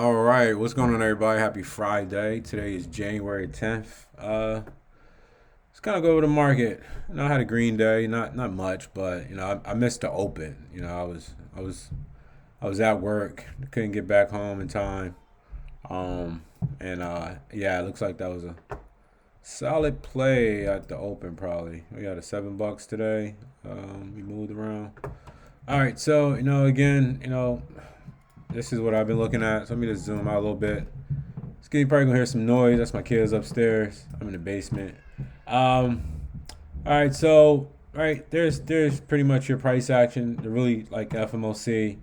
All right, what's going on, everybody? Happy Friday. Today is January 10th. Let's kind of go over the market. I had a green day, not much, but I missed the open. I was at work, couldn't get back home in time. Um, and yeah, it looks like that was a solid play at the open. Probably we got a $7 today. We moved around. All right, so again, this is what I've been looking at. So let me just zoom out a little bit. You're probably gonna hear some noise. That's my kids upstairs. I'm in the basement. Um, all right, so there's pretty much your price action. They're really like FMOC,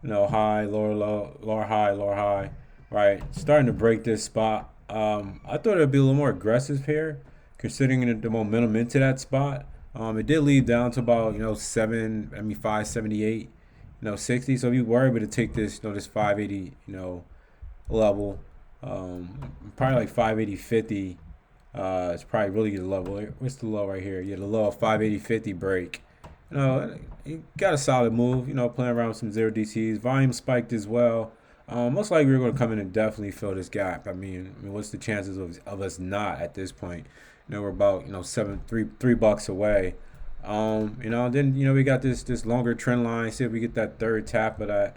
high, lower, low, lower, high, lower, high. Right, starting to break this spot. I thought it'd be a little more aggressive here, considering the momentum into that spot. It did lead down to about 578, 60. So if you were able to take this, this 580, level. Probably like 580.50. It's probably really the level. What's the low right here? Yeah, the low of 580.50 break. You got a solid move. Playing around with some zero DTs. Volume spiked as well. Most likely we're going to come in and definitely fill this gap. What's the chances of us not at this point? We're about three bucks away. Then we got this longer trend line. See if we get that third tap of that.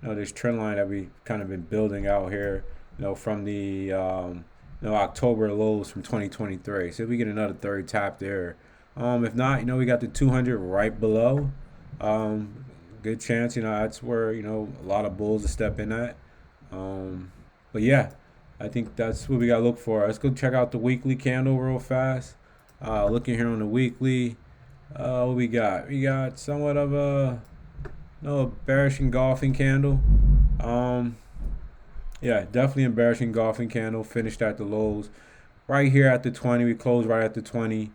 This trend line that we kind of been building out here. From the October lows from 2023. So if we get another third tap there. If not, we got the 200 right below. Good chance, that's where a lot of bulls to step in at. But yeah, I think that's what we got to look for. Let's go check out the weekly candle real fast. Looking here on the weekly, what we got? We got somewhat of a bearish engulfing candle. Yeah, definitely embarrassing golfing candle. Finished at the lows. Right here at the 20. We closed right at the 20.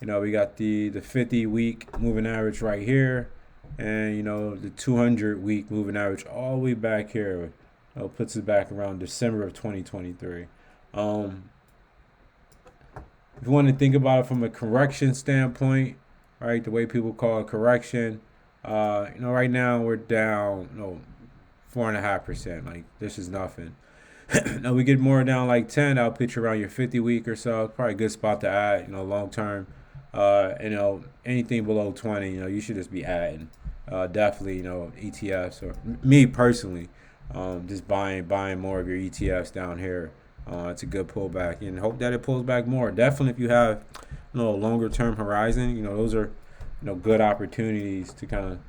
We got the 50 week moving average right here. And, the 200 week moving average all the way back here. Puts it back around December of 2023. If you want to think about it from a correction standpoint, right, the way people call it correction, right now we're down, 4.5%. Like, this is nothing. Now we get more down like 10. I'll pitch around your 50 week or so. Probably a good spot to add. Long term. Anything below 20. You should just be adding. Definitely. ETFs or me personally. Just buying more of your ETFs down here. It's a good pullback and hope that it pulls back more. Definitely, if you have a longer term horizon, those are good opportunities to kind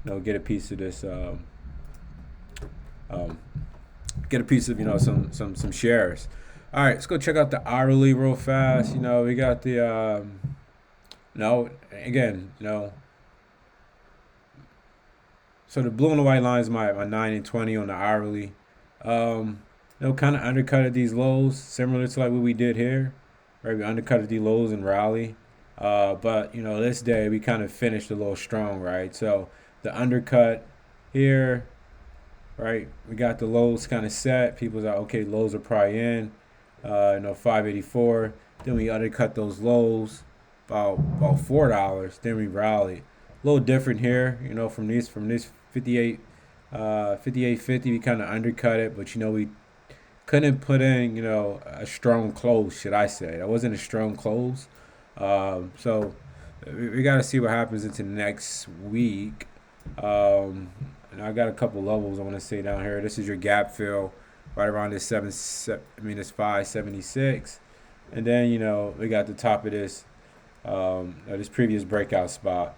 of get a piece of this. Get a piece of some shares. All right, let's go check out the hourly real fast. We got the again. So the blue and the white line is my 9 and 20 on the hourly. Kind of undercutted these lows, similar to like what we did here. Right, we undercutted these lows and rally. But this day we kind of finished a little strong, right? So the undercut here, right? We got the lows kind of set. People's like, okay, lows are probably in. 584. Then we undercut those lows about $4. Then we rallied. A little different here, from this 58, 58.50. We kind of undercut it, but we couldn't put in a strong close. Should I say that wasn't a strong close? So we got to see what happens into next week. And I got a couple levels I want to say down here. This is your gap fill, right around this this 576, and then we got the top of this this previous breakout spot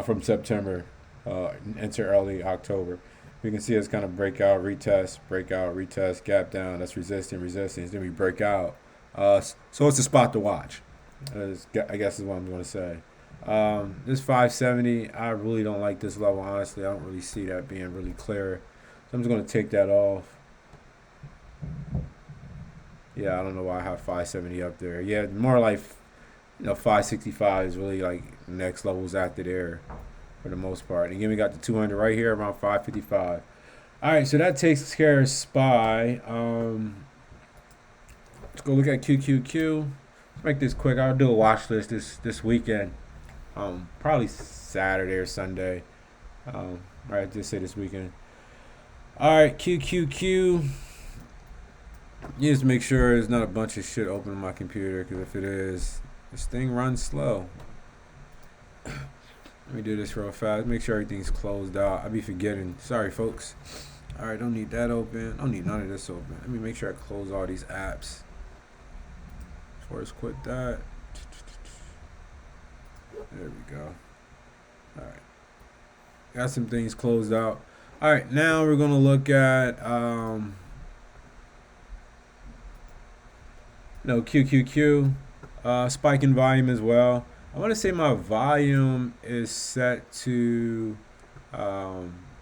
from September into early October. We can see it's kind of breakout, retest, gap down. That's resistance. Then we break out. So it's a spot to watch. I guess is what I'm going to say. This 570, I really don't like this level, honestly. I don't really see that being really clear. So I'm just going to take that off. Yeah, I don't know why I have 570 up there. Yeah, more like 565 is really like next levels after there for the most part. And again, we got the 200 right here around 555. All right, so that takes care of SPY. Let's go look at QQQ. Let's make this quick. I'll do a watch list this weekend. Probably Saturday or Sunday. Right, just say this weekend. All right, QQQ. You just make sure there's not a bunch of shit open on my computer, because if it is, this thing runs slow. Let me do this real fast. Make sure everything's closed out. I be forgetting. Sorry, folks. All right, don't need that open. Don't need none of this open. Let me make sure I close all these apps. First, quit that. There we go. All right. Got some things closed out. All right, now we're gonna look at QQQ, spike in volume as well. I want to say my volume is set to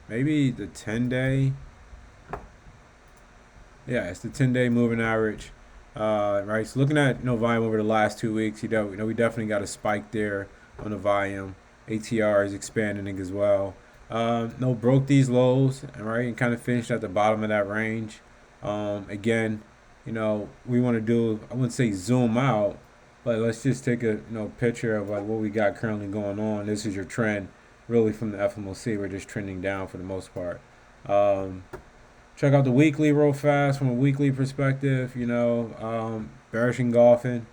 maybe the 10-day. Yeah, it's the 10-day moving average. Right, so looking at volume over the last 2 weeks, we definitely got a spike there on the volume. ATR is expanding as well. Broke these lows, right, and kind of finished at the bottom of that range. Again, we want to do, I wouldn't say zoom out, but let's just take a picture of like what we got currently going on. This is your trend, really, from the FMOC. We're just trending down for the most part. Check out the weekly real fast from a weekly perspective. Bearish engulfing.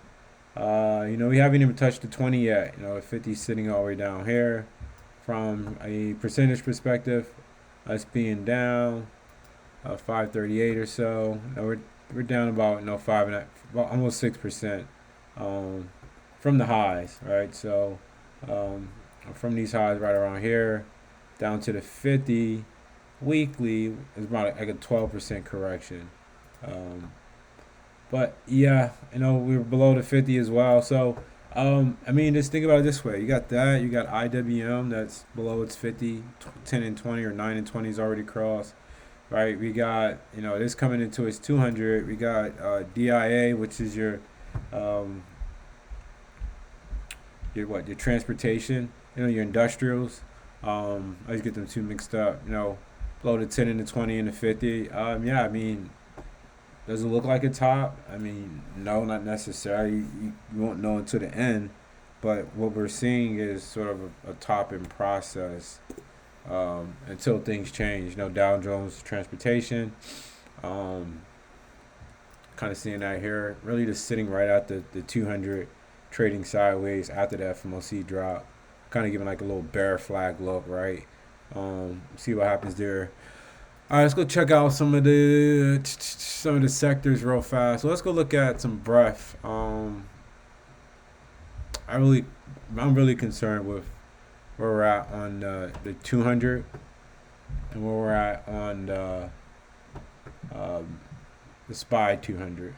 We haven't even touched the 20 yet. 50 sitting all the way down here. From a percentage perspective, us being down 538 or so. We're down about about almost 6% from the highs, right? So from these highs right around here down to the 50 weekly is about like a 12% correction. But yeah, we were below the 50 as well. So just think about it this way. You got that. You got IWM that's below its 50, 10 and 20 or 9 and 20 is already crossed. Right, we got this coming into its 200. We got DIA, which is your transportation, your industrials. I just get them two mixed up. Below the 10 and the 20 and the 50. Does it look like a top? No, not necessarily. You won't know until the end. But what we're seeing is sort of a top in process. Until things change. Dow Jones Transportation. Kind of seeing that here. Really just sitting right at the 200, trading sideways after the FMOC drop. Kind of giving like a little bear flag look, right? See what happens there. All right, let's go check out some of the sectors real fast. So let's go look at some breadth. I'm really concerned with where we're at on the 200 and where we're at on the SPY 200.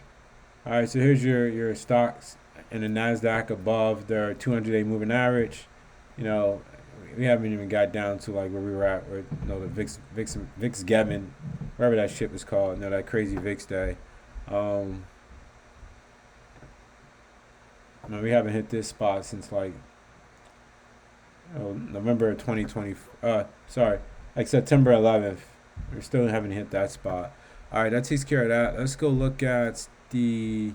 All right, so here's your stocks in the NASDAQ above their 200-day moving average. We haven't even got down to like where we were at, where the VIX Gavin, whatever that shit was called, that crazy VIX day. We haven't hit this spot since like November of 2020. Like September 11th. We still haven't hit that spot. All right, that takes care of that. Let's go look at the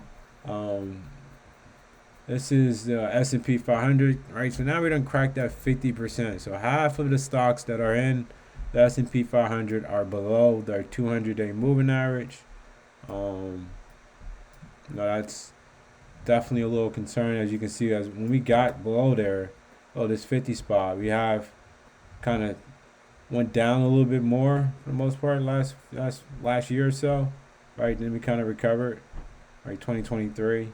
this is the S&P 500, right? So now we done cracked that 50%. So half of the stocks that are in the S&P 500 are below their 200-day moving average. That's definitely a little concerning, as you can see. As when we got below there, this 50 spot, we have kind of went down a little bit more for the most part last year or so, right? Then we kind of recovered, right? 2023.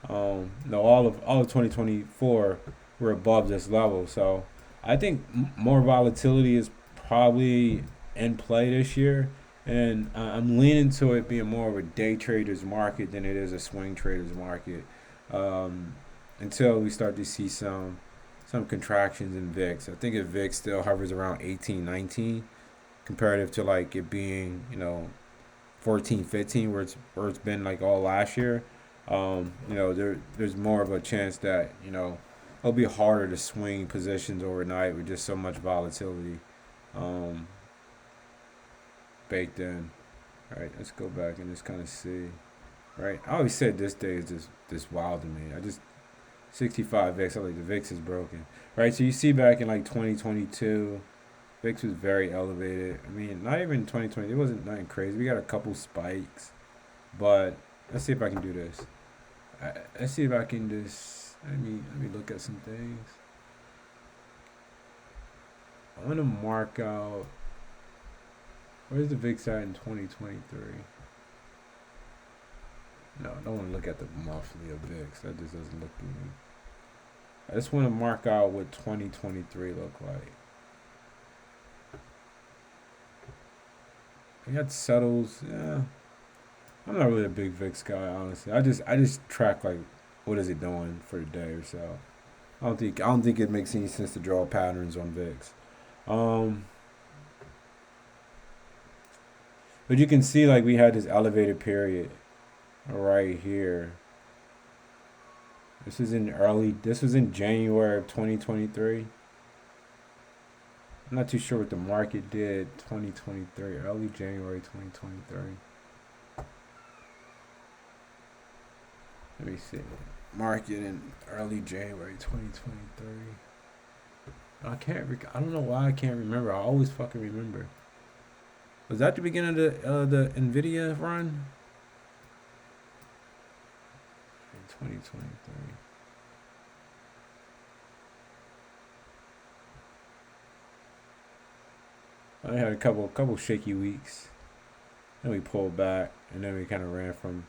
All of 2024 we're above this level. So I think more volatility is probably in play this year, and I'm leaning to it being more of a day trader's market than it is a swing trader's market, until we start to see some contractions in VIX. I think if VIX still hovers around 18, 19, comparative to like it being 14, 15, where it's been like all last year. There's more of a chance that it'll be harder to swing positions overnight with just so much volatility baked in. All right, let's go back and just kind of see. Right, I always said this day is just wild to me. 65 VIX. I like the VIX is broken. Right, so you see back in like 2022, VIX was very elevated. I mean, not even 2020. It wasn't nothing crazy. We got a couple spikes, but let's see if I can do this. Let's see if I can just let me look at some things. I'm gonna mark out where's the VIX at in 2023. No, I don't want to look at the monthly of VIX. That just doesn't look good. I just want to mark out what 2023 look like. I got settles. Yeah, I'm not really a big VIX guy, honestly. I just track like what is it doing for the day or so. I don't think it makes any sense to draw patterns on VIX. Um, but you can see like we had this elevated period right here. This was in January of 2023. I'm not too sure what the market did 2023, early January 2023. Let me see. Market in early January 2023. I don't know why I can't remember. I always fucking remember. Was that the beginning of the Nvidia run? In 2023. I had a couple shaky weeks. Then we pulled back, and then we kind of ran from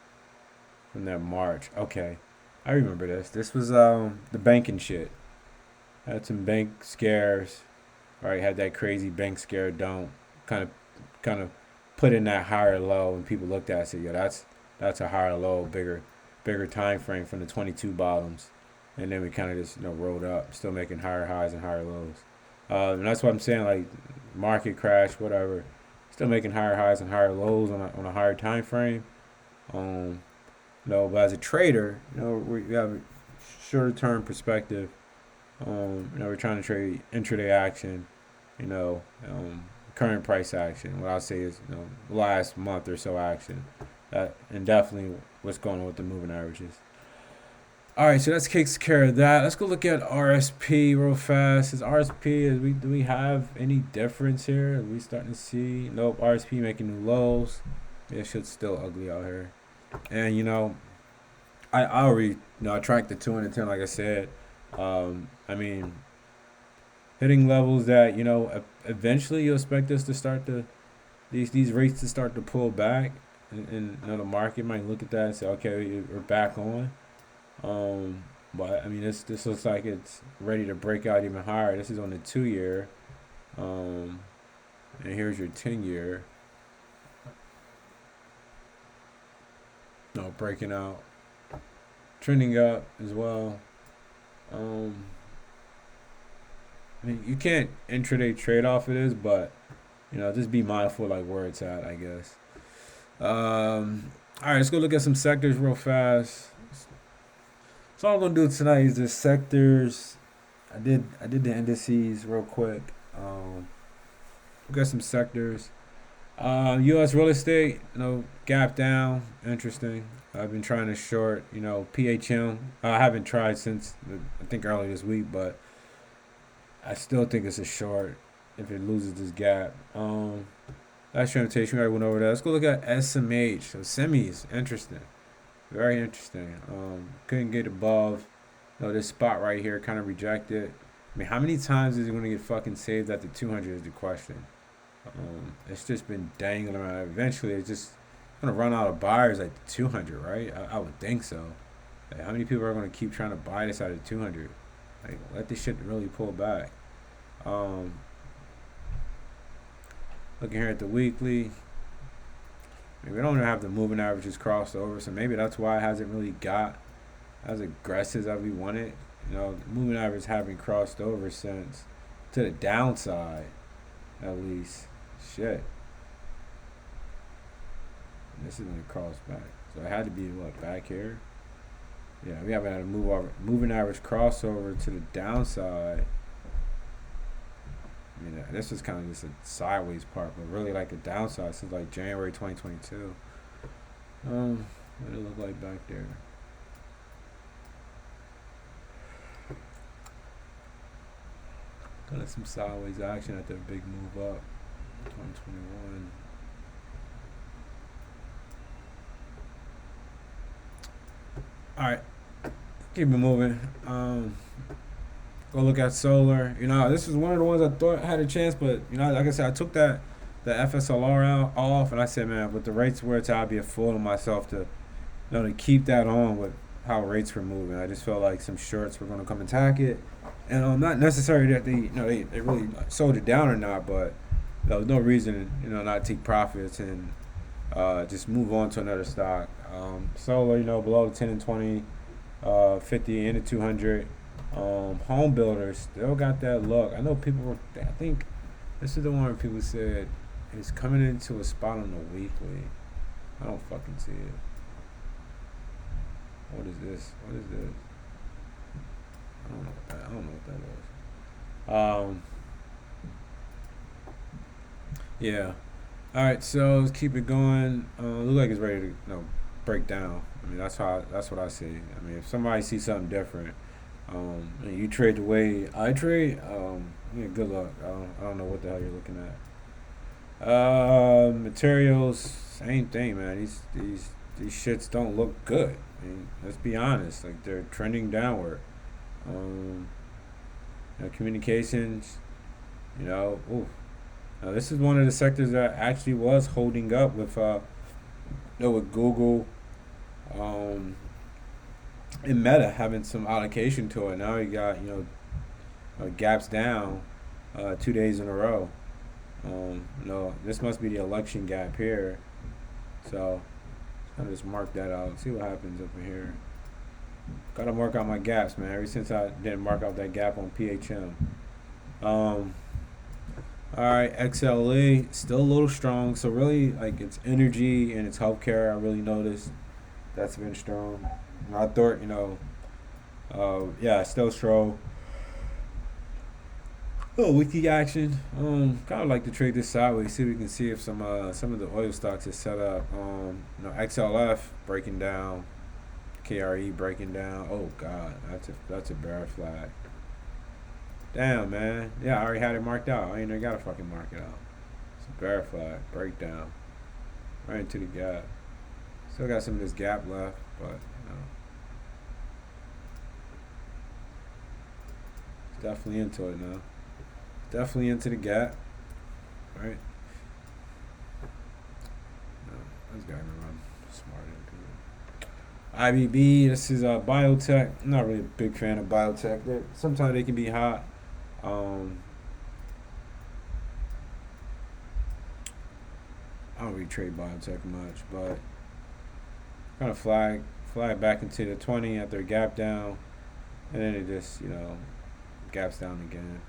that March. Okay, I remember this. This was the banking shit. Had some bank scares. All right, had that crazy bank scare. Don't kind of kind of put in that higher low, and people looked at it and said, "Yo, that's a higher low, bigger time frame from the 22 bottoms." And then we kind of just rolled up, still making higher highs and higher lows. And that's what I'm saying. Like market crash, whatever, still making higher highs and higher lows on a higher time frame. Um, but as a trader, we have a shorter term perspective. We're trying to trade intraday action, you know, current price action. What I'll say is, last month or so action, and definitely what's going on with the moving averages. All right, so that takes care of that. Let's go look at RSP real fast. Do we have any difference here? Are we starting to see? Nope. RSP making new lows. Yeah, shit's still ugly out here. And I already I tracked the 210 like I said. I mean, hitting levels that eventually you expect us to start to these rates to start to pull back, and the market might look at that and say, okay, we're back on. But I mean, this looks like it's ready to break out even higher. This is on the 2 year, and here's your 10 year. No, breaking out, trending up as well. Um, I mean, you can't intraday trade off of this, but just be mindful like where it's at, I guess. All right, let's go look at some sectors real fast. So all I'm gonna do tonight is the sectors. I did the indices real quick. We got some sectors. U.S. real estate, gap down. Interesting. I've been trying to short, PHM. I haven't tried since I think earlier this week, but I still think it's a short if it loses this gap. Last transportation, we already went over that. Let's go look at SMH. So semis, interesting. Very interesting. Couldn't get above this spot right here, kind of rejected. I mean, how many times is it going to get fucking saved at the 200 is the question. It's just been dangling around. Eventually, it's just going to run out of buyers at the 200, right? I would think so. Like, how many people are going to keep trying to buy this at the 200? Like, let this shit really pull back. Looking here at the weekly. I mean, we don't have the moving averages crossed over, so maybe that's why it hasn't really got as aggressive as we wanted. The moving average haven't crossed over since to the downside, at least. Shit. And this is going to cross back. So it had to be, back here? Yeah, we haven't had a moving average crossover to the downside. I mean, this is kind of just a sideways part, but really like a downside since like January 2022. What did it look like back there? Kind of some sideways action after a big move up. 2021. All right, keep it moving. Go look at solar. This is one of the ones I thought had a chance, but like I said, I took the FSLR out off, and I said, man, with the rates where it's, I'd be a fool of myself to keep that on with how rates were moving. I just felt like some shorts were going to come attack it, and not necessarily that they really sold it down or not, but there was no reason not take profits and just move on to another stock. Solar, below the 10 and 20, 50 and the 200. Home builders still got that look. I know people were. I think this is the one where people said it's coming into a spot on the weekly. I don't fucking see it. What is this? What is this? I don't know what that is. Yeah. All right. So let's keep it going. Look like it's ready to break down. I mean, that's what I see. I mean, if somebody sees something different, and you trade the way I trade, yeah, good luck. I don't know what the hell you're looking at. Materials, same thing, man. These shits don't look good. I mean, let's be honest. Like, they're trending downward. Communications. Ooh. Now, this is one of the sectors that actually was holding up with Google, and Meta having some allocation to it. Now you got gaps down 2 days in a row. This must be the election gap here. So I'll just mark that out. See what happens up in here. Gotta mark out my gaps, man. Ever since I didn't mark out that gap on PHM. Alright, XLE still a little strong. So really, like, it's energy and it's healthcare. I really noticed that's been strong. I thought, still strong. Oh, weekly action. Kind of like to trade this sideways. See if we can see if some of the oil stocks is set up. XLF breaking down, KRE breaking down. Oh God, that's a bear flag. Damn, man. Yeah, I already had it marked out. I ain't even gotta fucking mark it out. It's a bear flag breakdown, right into the gap. Still got some of this gap left, but it's definitely into it now. Definitely into the gap, right? No, this guy gonna run smart into it. IBB, this is biotech. I'm not really a big fan of biotech. Sometimes they can be hot. I don't really trade biotech much, but kind of flag back into the 20 after a gap down, and then it just gaps down again.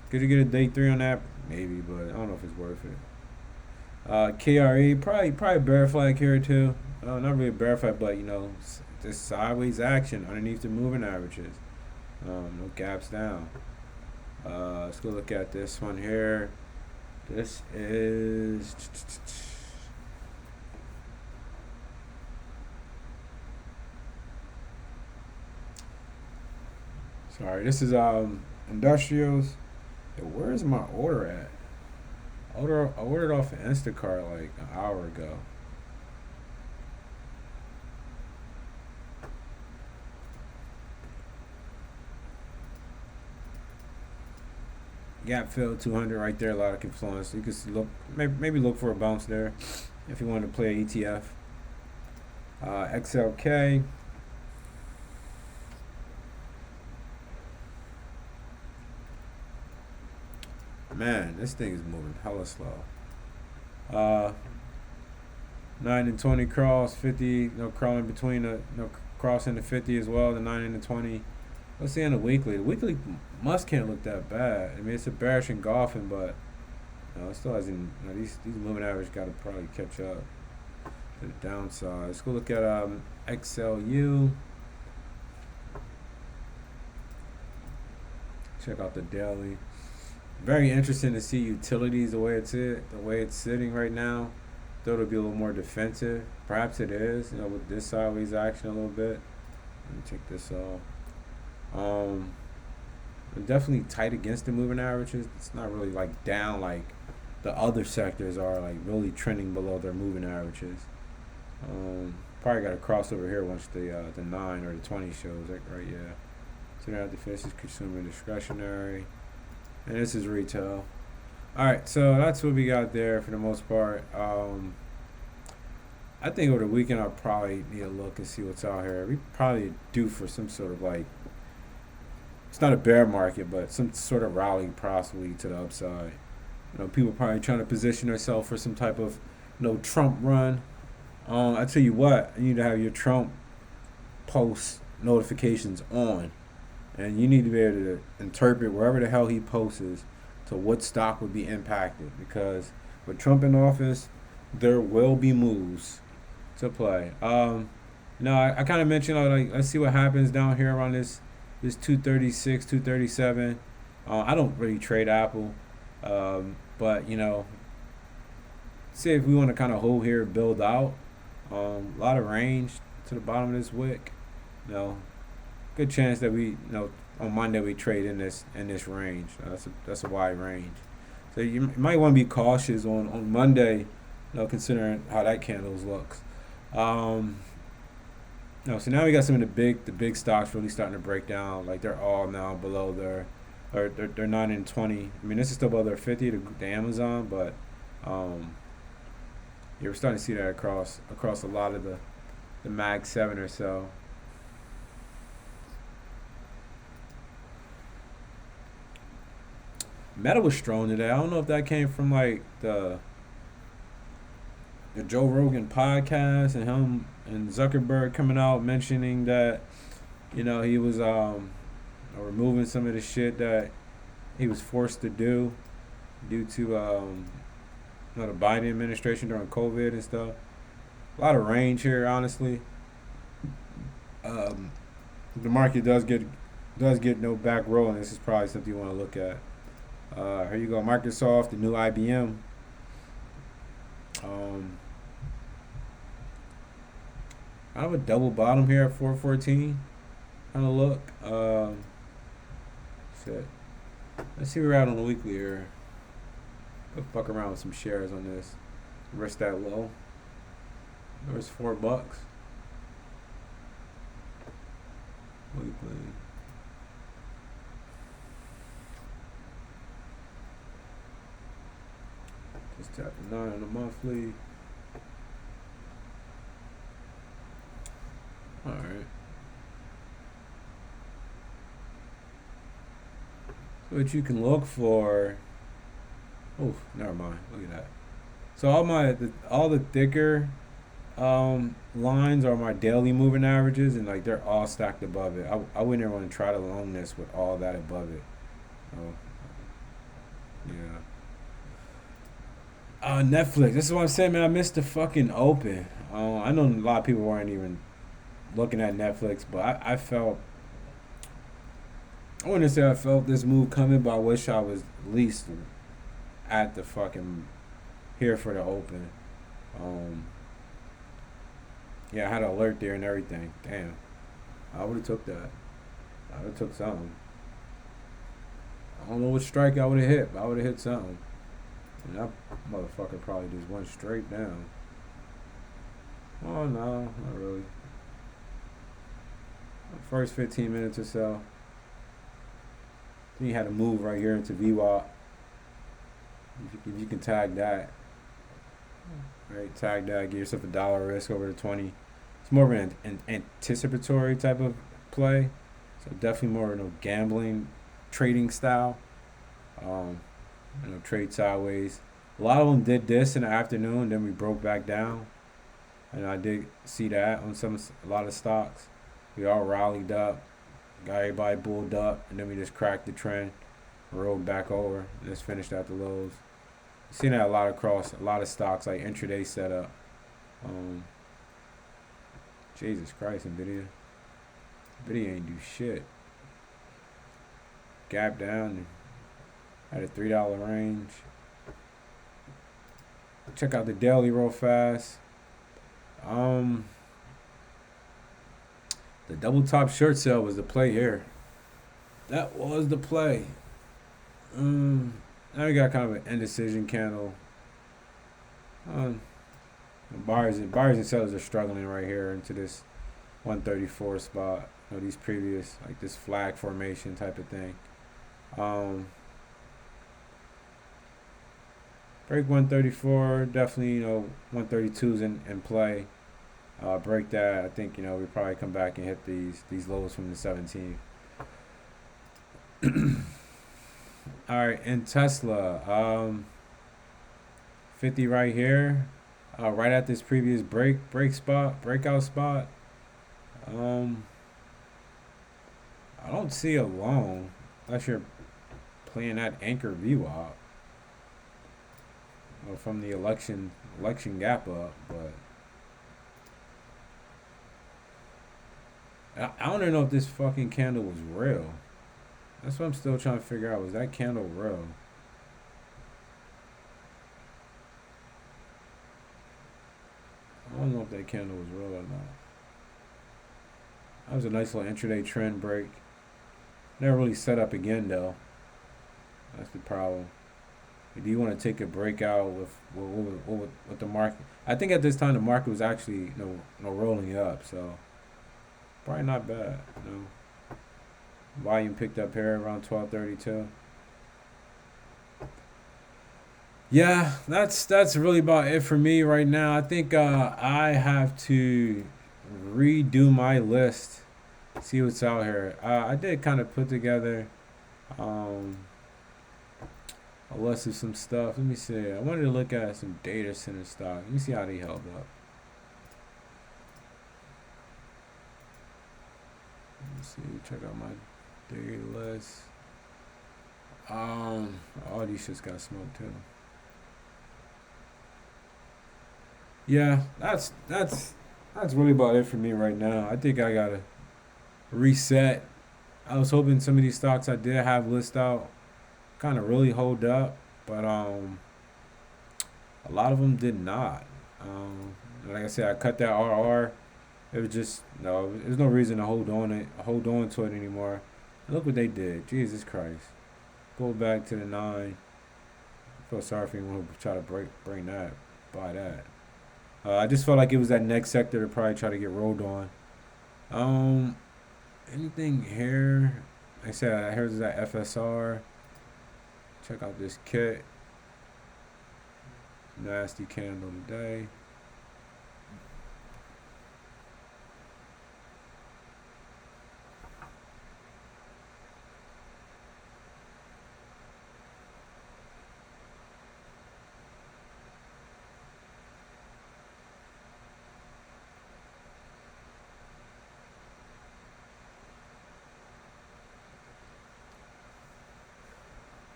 Could you get a day 3 on that? Maybe, but I don't know if it's worth it. KRE, probably bear flag here too. Not really a bear flag, but this sideways action underneath the moving averages. No gaps down. Let's go look at this one here. This is this is industrials. Yo, where's my order at? I ordered off of Instacart like an hour ago. Gap fill 200 right there, a lot of confluence. You could look, maybe look for a bounce there if you want to play an ETF. XLK. Man, this thing is moving hella slow. 9 and 20 cross, 50, crawling between the, crossing the 50 as well, the 9 and the 20. Let's see on the weekly. The weekly can't look that bad. I mean, it's a bearish engulfing, but it still hasn't. These moving average got to probably catch up to the downside. Let's go look at XLU. Check out the daily. Very interesting to see utilities the way it's sitting right now. Thought it'll be a little more defensive. Perhaps it is. With this sideways action a little bit. Let me check this off. definitely tight against the moving averages. It's not really like down like the other sectors are, like really trending below their moving averages. Probably got a crossover here once the 9 or the 20 shows. Like, right, yeah. So now the defense is consumer discretionary, and this is retail. All right, so that's what we got there for the most part. I think over the weekend I'll probably need a look and see what's out here. We probably due for some sort of like, it's not a bear market, but some sort of rally possibly to the upside. People probably trying to position themselves for some type of, Trump run. I tell you what, you need to have your Trump post notifications on, and you need to be able to interpret wherever the hell he posts to what stock would be impacted. Because with Trump in office, there will be moves to play. I kind of mentioned like let's see what happens down here around this 236, 237. I don't really trade Apple, but see if we want to kind of hold here, build out. A lot of range to the bottom of this wick. Good chance that we on Monday we trade in this range. That's a wide range. So you might want to be cautious on Monday, considering how that candles looks. So now we got some of the big stocks really starting to break down. Like they're all now below they're 9 and 20. I mean, this is still below their 50, the Amazon, but we're starting to see that across a lot of the Mag 7 or so. Meta was strong today. I don't know if that came from like the Joe Rogan podcast and him and Zuckerberg coming out mentioning that he was removing some of the shit that he was forced to do due to the Biden administration during COVID and stuff. A lot of range here, honestly. The market does get no back roll, and this is probably something you want to look at. Here you go, Microsoft, the new IBM. I have a double bottom here at 414. Kind of look. Shit. Let's see where we're at on the weekly here. Go fuck around with some shares on this. Risk that low. There's $4. Weekly. Just tap the 9 on the monthly. Alright. So what you can look for. Oh, never mind. Look at that. So all the thicker lines are my daily moving averages, and like they're all stacked above it. I wouldn't ever want to try to long this with all that above it. Oh, yeah. Netflix. This is what I'm saying, man. I missed the fucking open. I know a lot of people weren't even looking at Netflix, but I wouldn't say I felt this move coming, but I wish I was at least at the fucking here for the open. Yeah, I had an alert there and everything. Damn, I would have took that. I would have took something. I don't know what strike I would have hit, but I would have hit something. And that motherfucker probably just went straight down. Oh no, not really. First 15 minutes or so. Then you had to move right here into VWAP. If you can tag that. Right, tag that, give yourself $1 risk over the 20. It's more of an anticipatory type of play. So definitely more gambling, trading style. Trade sideways. A lot of them did this in the afternoon, then we broke back down. And I did see that on a lot of stocks. We all rallied up, got everybody bulled up, and then we just cracked the trend, rolled back over, and just finished at the lows. Seen that a lot across a lot of stocks like intraday setup. Jesus Christ, Nvidia ain't do shit. Gap down at a $3 range. Check out the daily real fast. The double top short sale was the play here. that was the play. Now we got kind of an indecision candle. Um, buyers and sellers are struggling right here into this 134 spot. You know, these previous like this flag formation type of thing. Um, Break 134, definitely, 132 is in play. Break that, I think, we probably come back and hit these lows from the 17th. All right, and Tesla, 50 right here, right at this previous breakout spot. Um, I don't see a long unless you're playing that anchor VWAP from the election gap up, but I don't even know if this fucking candle was real. That's what I'm still trying to figure out. Was that candle real? I don't know if that candle was real or not. That was a nice little intraday trend break. Never really set up again though. That's the problem. Do you want to take a breakout with the market? I think at this time the market was actually rolling up, so probably not bad. Volume picked up here around 12:32. Yeah, that's really about it for me right now. I think I have to redo my list, see what's out here. I did kind of put together um, a list of some stuff. Let me see. I wanted to look at some data center stock. Let me see how they held up. Let me see. Check out my daily list. All these shits got smoked too. Yeah, that's really about it for me right now. I think I gotta reset. I was hoping some of these stocks I did have list out kind of really hold up, but a lot of them did not. Um, like I said, I cut that RR. It was just no. There's no reason to hold on to it anymore. Look what they did. Jesus Christ. Go back to the 9. I feel sorry for anyone who try to bring that, buy that. I just felt like it was that next sector to probably try to get rolled on. Um, Anything here? Like I said, here's that FSR. Check out this kit. Nasty candle today.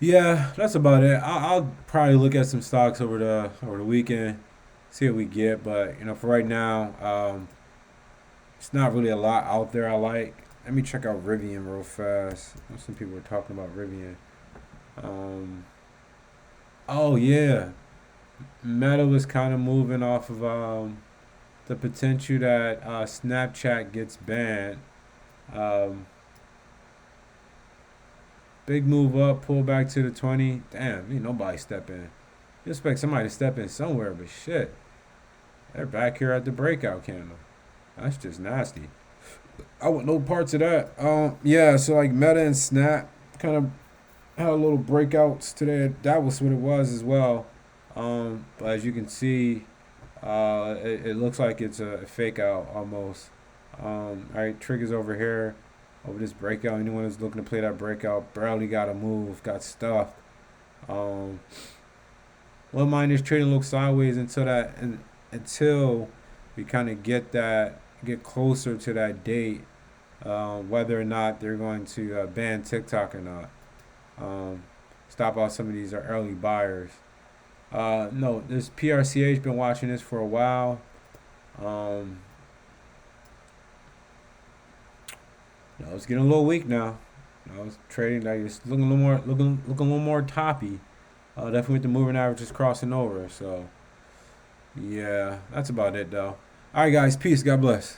Yeah, that's about it. I'll probably look at some stocks over the weekend, see what we get. But for right now, it's not really a lot out there I like. Let me check out Rivian real fast. Some people were talking about Rivian. Um, oh yeah, Meta was kind of moving off of the potential that Snapchat gets banned. Um, Big move up, pull back to the 20. Damn, ain't nobody step in. You expect somebody to step in somewhere, but shit, they're back here at the breakout candle. That's just nasty. I want no parts of that. Yeah, so like Meta and Snap kind of had a little breakouts today. That was what it was as well. But as you can see, it looks like it's a fake out almost. All right, triggers over here over this breakout. Anyone who's looking to play that breakout barely got a move, got stuffed. Um, One miners trading look sideways until we kind of get closer to that date, whether or not they're going to ban TikTok or not. Um, Stop out some of these early buyers. No, this PRCH been watching this for a while. Um, it's getting a little weak now. It's trading like it's looking a little more looking a little more toppy. Definitely with the moving averages crossing over. So yeah, that's about it though. All right, guys, peace. God bless.